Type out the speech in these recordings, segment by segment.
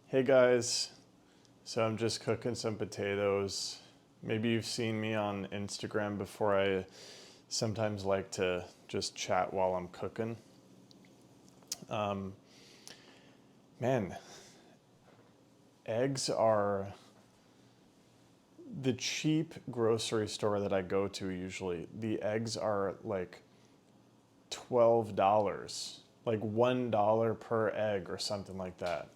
Hey guys, so I'm just cooking some potatoes. Maybe you've seen me on Instagram before. I sometimes like to just chat while I'm cooking. Um, Man, eggs are the cheap grocery store that I go to usually. The eggs are like $12, like $1 per egg or something like that.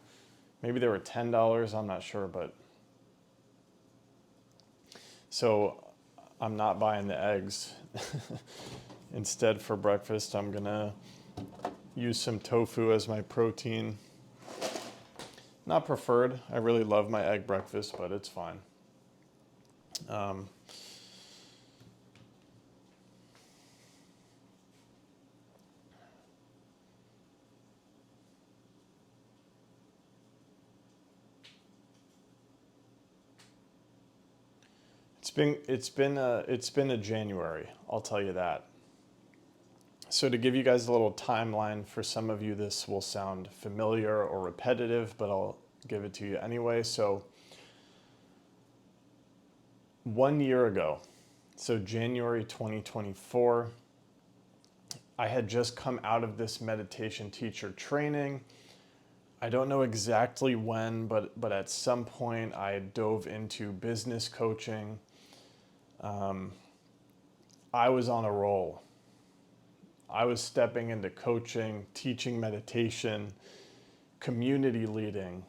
Maybe they were $10, I'm not sure, but so I'm not buying the eggs. Instead, for breakfast, I'm gonna use some tofu as my protein. Not preferred. I really love my egg breakfast, but it's fine. Um, it's been a January. I'll tell you that. So to give you guys a little timeline, for some of you this will sound familiar or repetitive, but I'll give it to you anyway. So 1 year ago, so January 2024, I had just come out of this meditation teacher training. I don't know exactly when, but at some point I dove into business coaching. Um, I was on a roll. I was stepping into coaching, teaching meditation, community leading,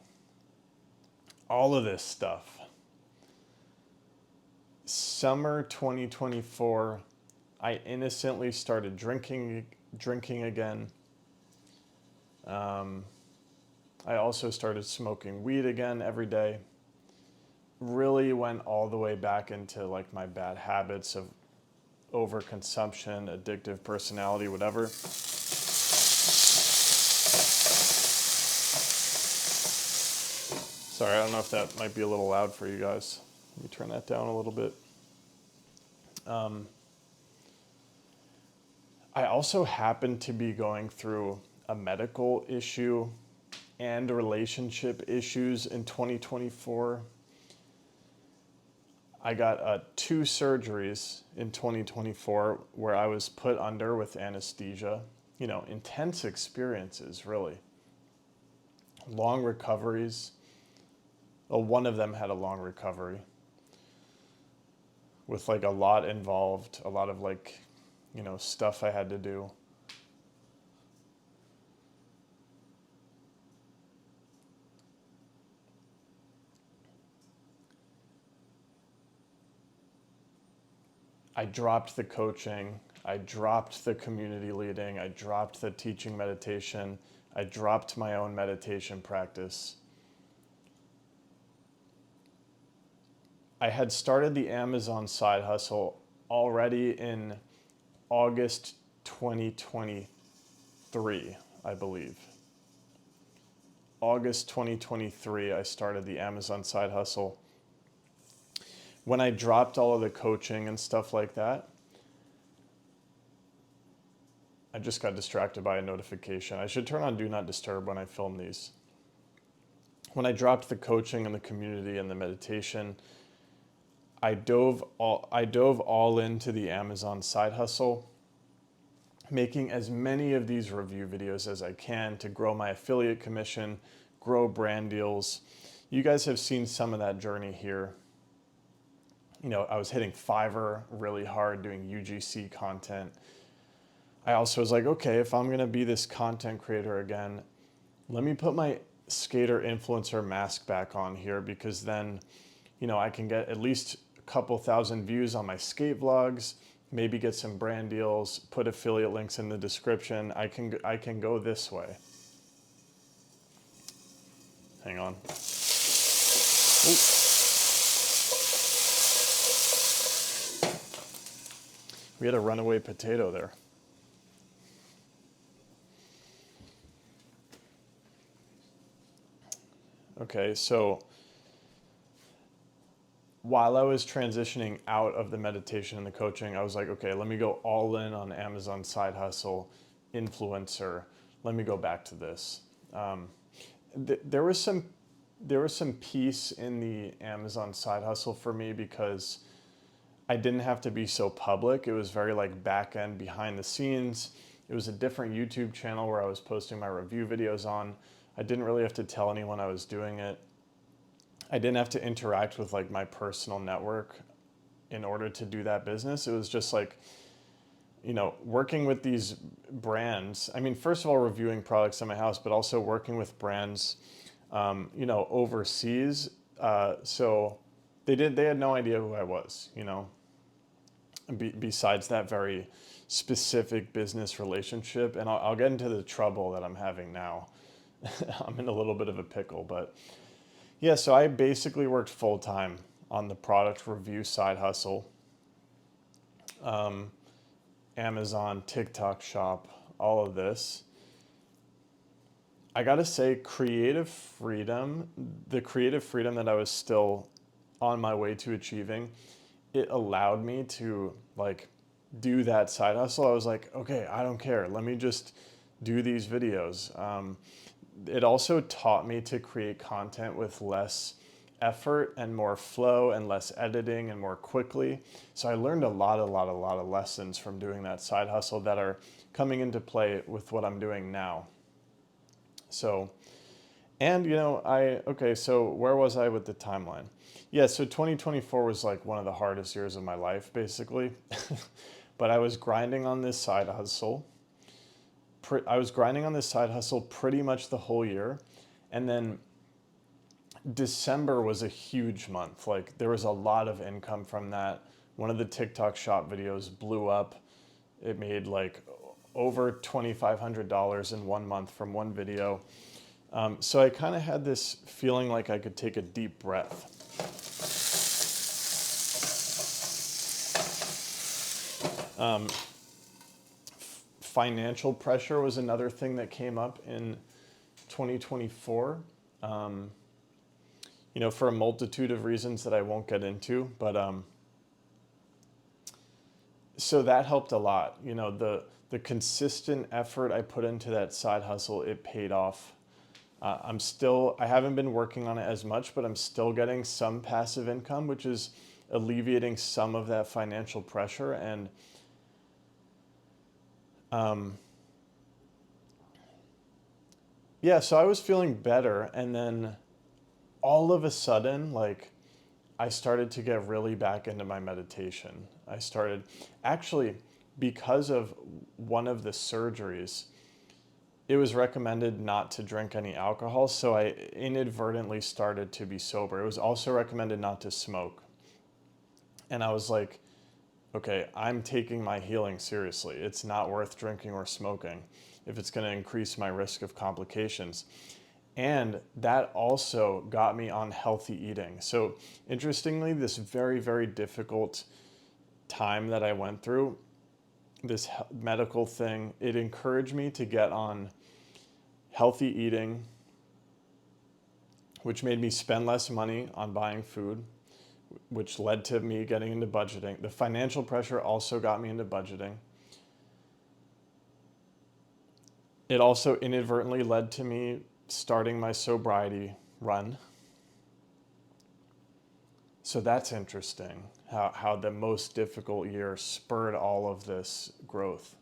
all of this stuff. Summer 2024, I innocently started drinking again. Um, I also started smoking weed again every day. Really went all the way back into like my bad habits of overconsumption, addictive personality, whatever. Sorry, I don't know if that might be a little loud for you guys. Let me turn that down a little bit. Um, I also happened to be going through a medical issue and relationship issues in 2024. I got 2 surgeries in 2024 where I was put under with anesthesia. You know, intense experiences, really. Long recoveries. Well, one of them had a long recovery with like a lot involved, a lot of like, stuff I had to do. I dropped the coaching, I dropped the community leading, I dropped the teaching meditation, I dropped my own meditation practice. I had started the Amazon side hustle already in August 2023, I believe. August 2023, I started the Amazon side hustle. When I dropped all of the coaching and stuff like that, I just got distracted by a notification. I should turn on Do Not Disturb when I film these. When I dropped the coaching and the community and the meditation, I dove all into the Amazon side hustle, making as many of these review videos as I can to grow my affiliate commission, grow brand deals. You guys have seen some of that journey here. I was hitting Fiverr really hard doing UGC content. I also was like, okay, if I'm gonna be this content creator again, let me put my skater influencer mask back on here, because then, I can get at least a couple thousand views on my skate vlogs, maybe get some brand deals, put affiliate links in the description. I can go this way. Hang on. Ooh. We had a runaway potato there. Okay, so while I was transitioning out of the meditation and the coaching, I was like, okay, let me go all in on Amazon side hustle, influencer. Let me go back to this. There was some there was some peace in the Amazon side hustle for me because I didn't have to be so public. It was very like back end, behind the scenes. It was a different YouTube channel where I was posting my review videos on. I didn't really have to tell anyone I was doing it. I didn't have to interact with like my personal network in order to do that business. It was just like, you know, working with these brands. I mean, first of all, reviewing products in my house, but also working with brands, you know, overseas. So they had no idea who I was, you know, besides that very specific business relationship. And I'll get into the trouble that I'm having now. I'm in a little bit of a pickle, but yeah, so I basically worked full time on the product review side hustle. Amazon, TikTok shop, all of this. I gotta say, the creative freedom that I was still on my way to achieving, it allowed me to like do that side hustle. I was like, okay, I don't care. Let me just do these videos. It also taught me to create content with less effort and more flow and less editing and more quickly. So I learned a lot of lessons from doing that side hustle that are coming into play with what I'm doing now. So, and you know, so where was I with the timeline? Yeah, so 2024 was like one of the hardest years of my life, basically. But I was grinding on this side hustle. I was grinding on this side hustle pretty much the whole year. And then December was a huge month. Like there was a lot of income from that. One of the TikTok shop videos blew up. It made like over $2,500 in 1 month from one video. So I kind of had this feeling like I could take a deep breath. Financial pressure was another thing that came up in 2024. You know, for a multitude of reasons that I won't get into, but so that helped a lot. You know, the consistent effort I put into that side hustle, it paid off. I haven't been working on it as much, but I'm still getting some passive income, which is alleviating some of that financial pressure. And yeah, so I was feeling better. And then all of a sudden, like, I started to get really back into my meditation. I started, actually, because of one of the surgeries, it was recommended not to drink any alcohol, so I inadvertently started to be sober. It was also recommended not to smoke. And I was like, okay, I'm taking my healing seriously. It's not worth drinking or smoking if it's going to increase my risk of complications. And that also got me on healthy eating. So interestingly, this very, very difficult time that I went through, this medical thing, it encouraged me to get on healthy eating, which made me spend less money on buying food, which led to me getting into budgeting. The financial pressure also got me into budgeting. It also inadvertently led to me starting my sobriety run. So that's interesting, how the most difficult year spurred all of this growth.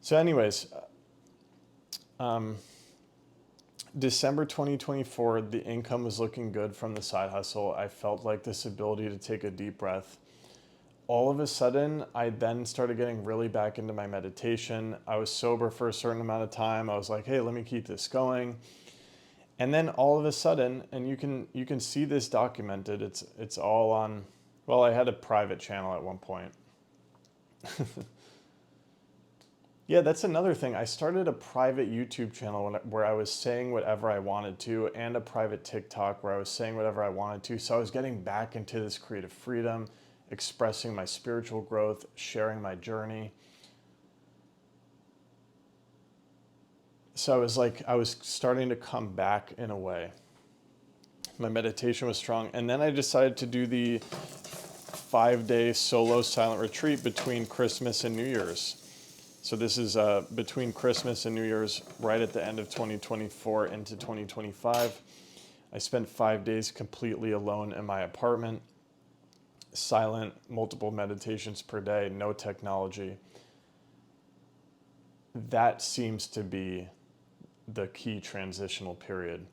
So anyways, December 2024, the income was looking good from the side hustle. I felt like this ability to take a deep breath. All of a sudden, I then started getting really back into my meditation. I was sober for a certain amount of time. I was like, hey, let me keep this going. And then all of a sudden, and you can see this documented, it's all on, well, I had a private channel at one point. Yeah, that's another thing. I started a private YouTube channel where I was saying whatever I wanted to, and a private TikTok where I was saying whatever I wanted to. So I was getting back into this creative freedom, expressing my spiritual growth, sharing my journey. So I was starting to come back in a way. My meditation was strong. And then I decided to do the 5-day solo silent retreat between Christmas and New Year's. So this is between Christmas and New Year's, right at the end of 2024 into 2025. I spent 5 days completely alone in my apartment, silent, multiple meditations per day, no technology. That seems to be the key transitional period.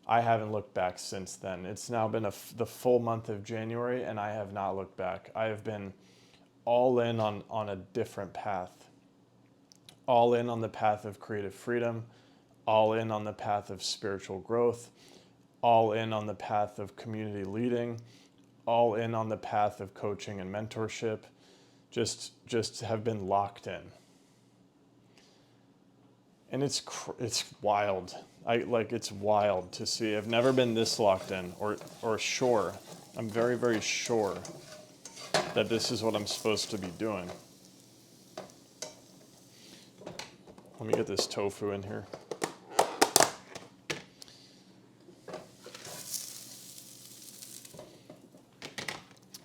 I haven't looked back since then. It's now been the full month of January, and I have not looked back. I have been all in on a different path. All in on the path of creative freedom, all in on the path of spiritual growth, all in on the path of community leading, all in on the path of coaching and mentorship. Just have been locked in. And it's wild. It's wild to see. I've never been this locked in or sure. I'm very, very sure that this is what I'm supposed to be doing. Let me get this tofu in here.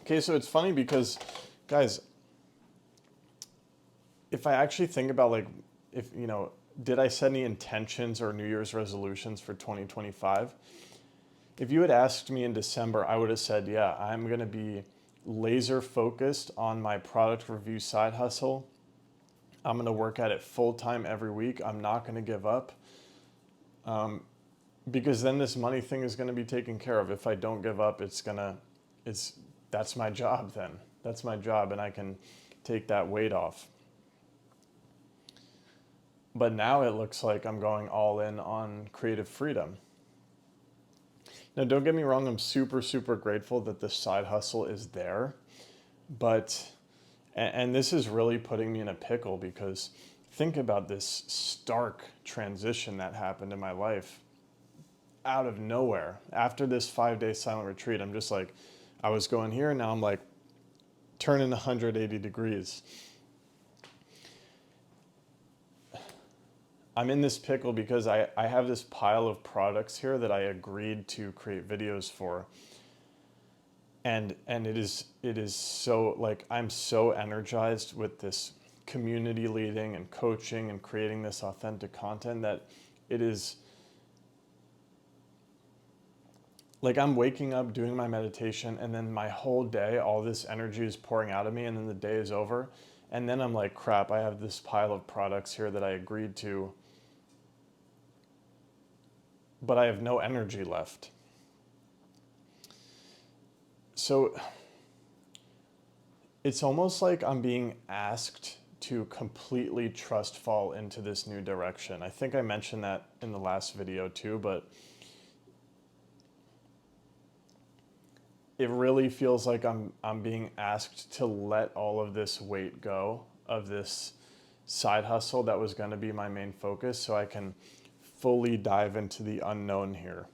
Okay, so it's funny because, guys, if I actually think about did I set any intentions or New Year's resolutions for 2025? If you had asked me in December, I would have said, yeah, I'm going to be laser focused on my product review side hustle. I'm going to work at it full time every week. I'm not going to give up. Because then this money thing is going to be taken care of. If I don't give up, that's my job then. That's my job, and I can take that weight off. But now it looks like I'm going all in on creative freedom. Now, don't get me wrong, I'm super, super grateful that this side hustle is there. And this is really putting me in a pickle because think about this stark transition that happened in my life out of nowhere. After this 5-day silent retreat, I'm just like, I was going here, and now I'm like turning 180 degrees. I'm in this pickle because I have this pile of products here that I agreed to create videos for. And it is so, like, I'm so energized with this community leading and coaching and creating this authentic content that it is like I'm waking up, doing my meditation, and then my whole day, all this energy is pouring out of me, and then the day is over. And then I'm like, crap, I have this pile of products here that I agreed to, but I have no energy left. So it's almost like I'm being asked to completely trust fall into this new direction. I think I mentioned that in the last video too, but it really feels like I'm being asked to let all of this weight go of this side hustle that was going to be my main focus so I can fully dive into the unknown here.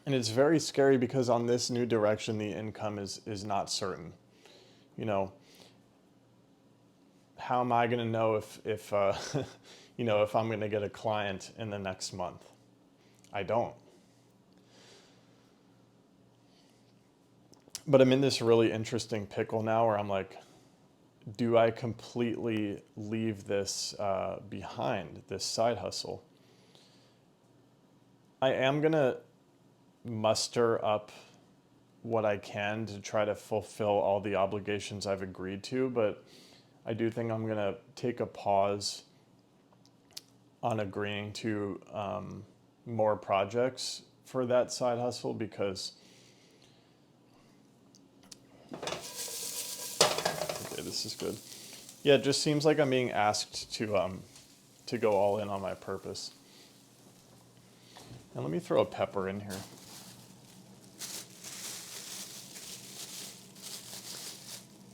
And it's very scary because on this new direction, the income is not certain. You know, how am I going to know if if I'm going to get a client in the next month? I don't. But I'm in this really interesting pickle now where I'm like, do I completely leave this behind, this side hustle? I am going to muster up what I can to try to fulfill all the obligations I've agreed to, but I do think I'm going to take a pause on agreeing to more projects for that side hustle because okay, this is good. Yeah, it just seems like I'm being asked to go all in on my purpose. And let me throw a pepper in here.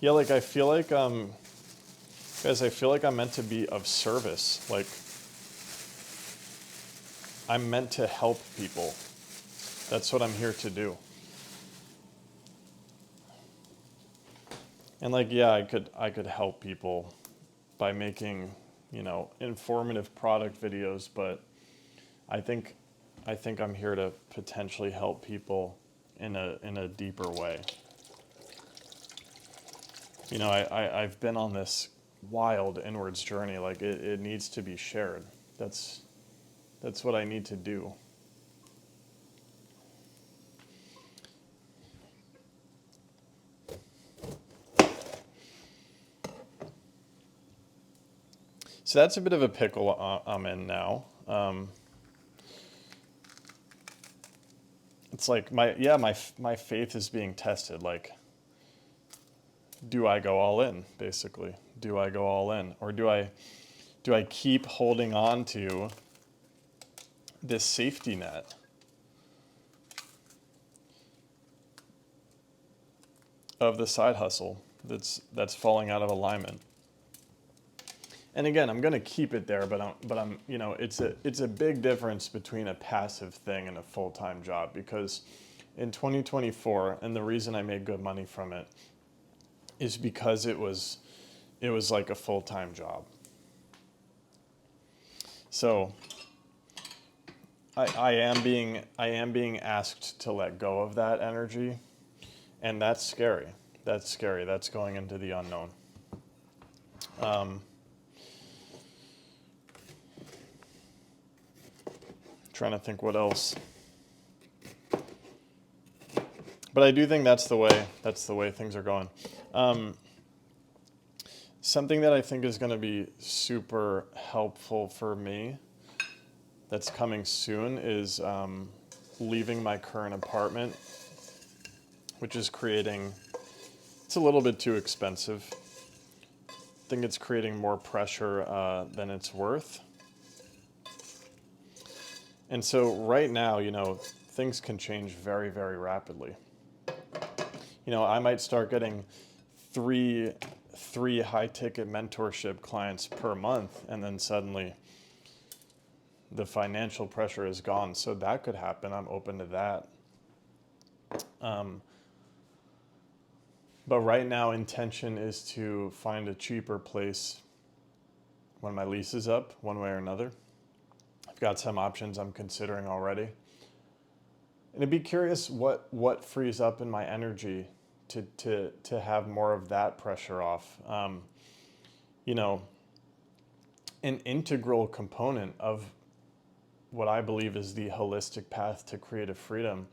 Yeah, like I feel like guys, I feel like I'm meant to be of service. Like I'm meant to help people. That's what I'm here to do. And like, yeah, I could help people by making, informative product videos, but I think I'm here to potentially help people in a deeper way. I've been on this wild inwards journey. Like it needs to be shared. That's what I need to do. So that's a bit of a pickle I'm in now. It's like my faith is being tested. Like, do I go all in? Basically, do I go all in, or do I keep holding on to this safety net of the side hustle that's falling out of alignment? And again, I'm going to keep it there, but I'm it's a big difference between a passive thing and a full-time job, because in 2024, and the reason I made good money from it is because it was like a full-time job. So I am being asked to let go of that energy, and that's scary. That's scary. That's going into the unknown. Trying to think what else. But I do think that's the way things are going. Something that I think is going to be super helpful for me that's coming soon is leaving my current apartment, which is it's a little bit too expensive. I think it's creating more pressure than it's worth. And so right now, things can change very, very rapidly. I might start getting three high-ticket mentorship clients per month, and then suddenly the financial pressure is gone. So that could happen. I'm open to that. But right now, intention is to find a cheaper place when my lease is up, one way or another. I've got some options I'm considering already. And I'd be curious what frees up in my energy to have more of that pressure off. An integral component of what I believe is the holistic path to creative freedom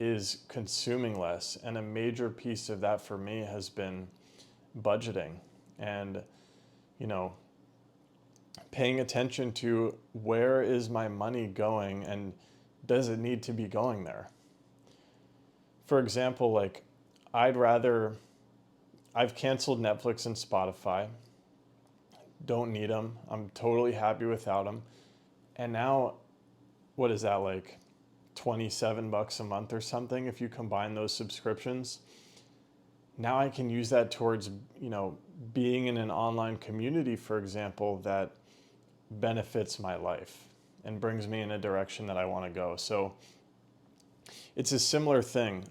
is consuming less. And a major piece of that for me has been budgeting and, paying attention to where is my money going and does it need to be going there? For example, like I've canceled Netflix and Spotify. Don't need them. I'm totally happy without them. And now, what is that, like $27 a month or something if you combine those subscriptions? Now I can use that towards, being in an online community, for example, that benefits my life and brings me in a direction that I want to go. So it's a similar thing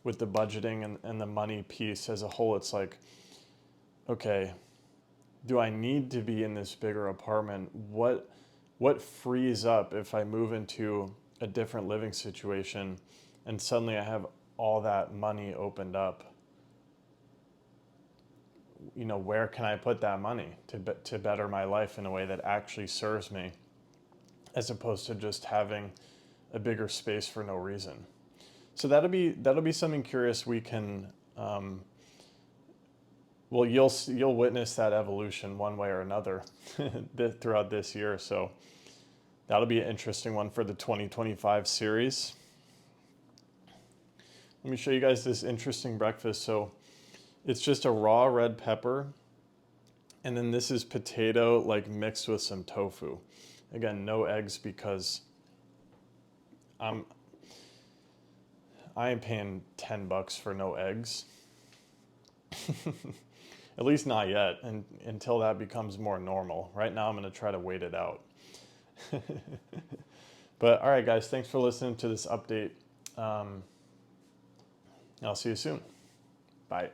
with the budgeting and the money piece as a whole. It's like, okay, do I need to be in this bigger apartment? What frees up if I move into a different living situation and suddenly I have all that money opened up? Where can I put that money to better my life in a way that actually serves me, as opposed to just having a bigger space for no reason? So that'll be something curious we can. Well, you'll witness that evolution one way or another throughout this year. So that'll be an interesting one for the 2025 series. Let me show you guys this interesting breakfast. So it's just a raw red pepper, and then this is potato like mixed with some tofu. Again, no eggs because I ain't paying $10 for no eggs. At least not yet, and until that becomes more normal. Right now I'm gonna try to wait it out. But all right, guys, thanks for listening to this update. I'll see you soon. Bye.